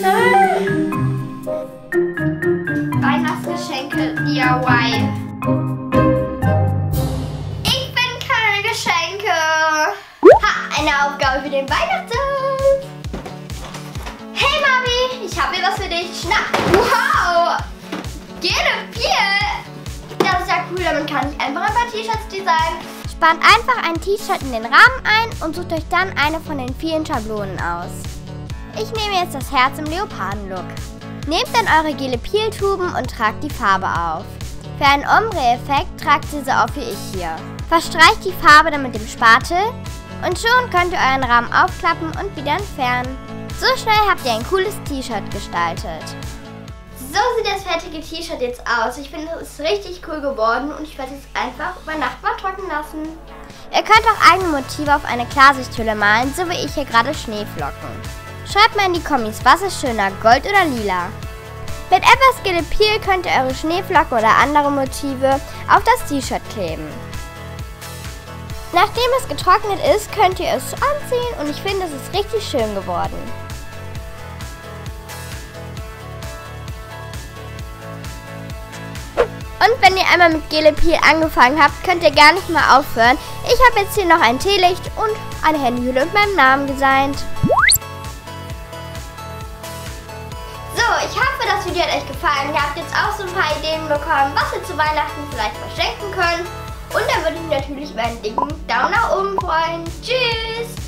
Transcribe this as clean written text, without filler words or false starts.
Nein! Weihnachtsgeschenke DIY. Ich bin keine Geschenke. Ha, eine Aufgabe für den Weihnachtszug. Hey Mami, ich habe hier was für dich. Schnapp. Wow! Gelepier! Das ist ja cool, damit kann ich einfach ein paar T-Shirts designen. Spannt einfach ein T-Shirt in den Rahmen ein und sucht euch dann eine von den vielen Schablonen aus. Ich nehme jetzt das Herz im Leopardenlook. Nehmt dann eure Gele-Peel-Tuben und tragt die Farbe auf. Für einen Ombre-Effekt tragt ihr so auf wie ich hier. Verstreicht die Farbe dann mit dem Spatel und schon könnt ihr euren Rahmen aufklappen und wieder entfernen. So schnell habt ihr ein cooles T-Shirt gestaltet. So sieht das fertige T-Shirt jetzt aus. Ich finde, es ist richtig cool geworden und ich werde es einfach über Nacht mal trocknen lassen. Ihr könnt auch eigene Motive auf eine Klarsichthülle malen, so wie ich hier gerade Schneeflocken. Schreibt mir in die Kommis, was ist schöner, Gold oder Lila? Mit etwas Gele-Peel könnt ihr eure Schneeflocke oder andere Motive auf das T-Shirt kleben. Nachdem es getrocknet ist, könnt ihr es anziehen und ich finde, es ist richtig schön geworden. Und wenn ihr einmal mit Gele-Peel angefangen habt, könnt ihr gar nicht mehr aufhören. Ich habe jetzt hier noch ein Teelicht und eine Handyhülle mit meinem Namen designt. So, ich hoffe, das Video hat euch gefallen. Ihr habt jetzt auch so ein paar Ideen bekommen, was ihr zu Weihnachten vielleicht verschenken könnt. Und da würde ich mich natürlich über einen dicken Daumen nach oben freuen. Tschüss!